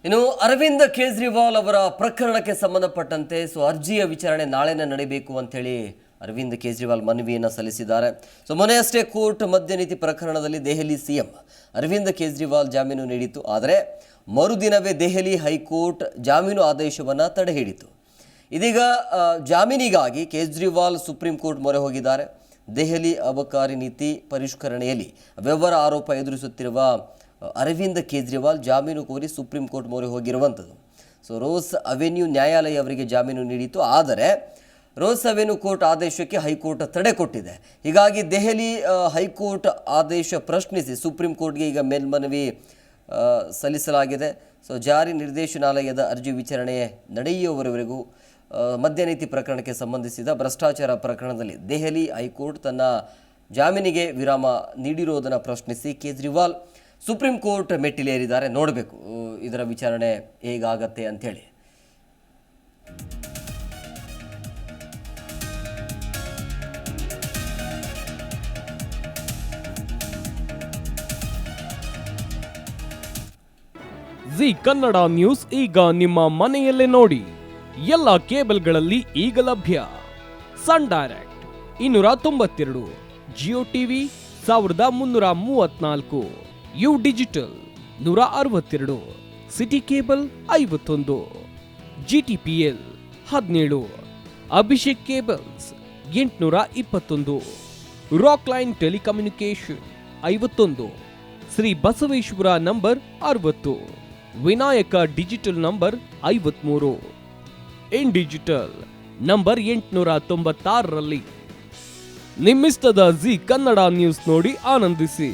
ಇನ್ನು ಅರವಿಂದ್ ಕೇಜ್ರಿವಾಲ್ ಅವರ ಪ್ರಕರಣಕ್ಕೆ ಸಂಬಂಧಪಟ್ಟಂತೆ ಅರ್ಜಿಯ ವಿಚಾರಣೆ ನಾಳೆನೇ ನಡೆಯಬೇಕು ಅಂತ ಹೇಳಿ ಅರವಿಂದ್ ಕೇಜ್ರಿವಾಲ್ ಮನವಿಯನ್ನು ಸಲ್ಲಿಸಿದ್ದಾರೆ. ಮೊನ್ನೆಯಷ್ಟೇ ಕೋರ್ಟ್ ಮದ್ಯ ನೀತಿ ಪ್ರಕರಣದಲ್ಲಿ ದೆಹಲಿ ಸಿಎಂ ಅರವಿಂದ್ ಕೇಜ್ರಿವಾಲ್ ಜಾಮೀನು ನೀಡಿತು. ಆದರೆ ಮರುದಿನವೇ ದೆಹಲಿ ಹೈಕೋರ್ಟ್ ಜಾಮೀನು ಆದೇಶವನ್ನು ತಡೆಹಿಡಿತು. ಇದೀಗ ಜಾಮೀನಿಗಾಗಿ ಕೇಜ್ರಿವಾಲ್ ಸುಪ್ರೀಂ ಕೋರ್ಟ್ ಮೊರೆ ಹೋಗಿದ್ದಾರೆ. ದೆಹಲಿ ಅಬಕಾರಿ ನೀತಿ ಪರಿಷ್ಕರಣೆಯಲ್ಲಿ ವ್ಯವಹಾರ ಆರೋಪ ಎದುರಿಸುತ್ತಿರುವ ಅರವಿಂದ್ ಕೇಜ್ರಿವಾಲ್ ಜಾಮೀನು ಕೋರಿ ಸುಪ್ರೀಂ ಕೋರ್ಟ್ ಮೊರೆ ಹೋಗಿರುವಂಥದ್ದು. ರೋಸ್ ಅವೆನ್ಯೂ ನ್ಯಾಯಾಲಯ ಅವರಿಗೆ ಜಾಮೀನು ನೀಡಿತು. ಆದರೆ ರೋಸ್ ಅವೆನ್ಯೂ ಕೋರ್ಟ್ ಆದೇಶಕ್ಕೆ ಹೈಕೋರ್ಟ್ ತಡೆ ಕೊಟ್ಟಿದೆ. ಹೀಗಾಗಿ ದೆಹಲಿ ಹೈಕೋರ್ಟ್ ಆದೇಶ ಪ್ರಶ್ನಿಸಿ ಸುಪ್ರೀಂ ಕೋರ್ಟ್ಗೆ ಈಗ ಮೇಲ್ಮನವಿ ಸಲ್ಲಿಸಲಾಗಿದೆ. ಜಾರಿ ನಿರ್ದೇಶನಾಲಯದ ಅರ್ಜಿ ವಿಚಾರಣೆ ನಡೆಯುವವರೆಗೂ ಮದ್ಯ ನೀತಿ ಪ್ರಕರಣಕ್ಕೆ ಸಂಬಂಧಿಸಿದ ಭ್ರಷ್ಟಾಚಾರ ಪ್ರಕರಣದಲ್ಲಿ ದೆಹಲಿ ಹೈಕೋರ್ಟ್ ತನ್ನ ಜಾಮೀನಿಗೆ ವಿರಾಮ ನೀಡಿರುವುದನ್ನು ಪ್ರಶ್ನಿಸಿ ಕೇಜ್ರಿವಾಲ್ ಸುಪ್ರೀಂ ಕೋರ್ಟ್ ಮೆಟ್ಟಿಲೇರಿದ್ದಾರೆ. ನೋಡಬೇಕು ಇದರ ವಿಚಾರಣೆ ಹೇಗಾಗತ್ತೆ ಅಂಥೇಳಿ. ಜಿ ಕನ್ನಡ ನ್ಯೂಸ್ ಈಗ ನಿಮ್ಮ ಮನೆಯಲ್ಲೇ ನೋಡಿ. ಎಲ್ಲ ಕೇಬಲ್ಗಳಲ್ಲಿ ಈಗ ಲಭ್ಯ. Sun Direct 292, Jio TV 1334, U digital 162, City Cable 51, GTPL 17, Abhishek cables 821, Rockline telecommunication 51, Shri Basaveshwara number 60, Vinayaka digital number 53, In digital number 896ರಲ್ಲಿ ನಿಮ್ಮಿಸ್ತದ ಜಿ ಕನ್ನಡ ನ್ಯೂಸ್ ನೋಡಿ ಆನಂದಿಸಿ.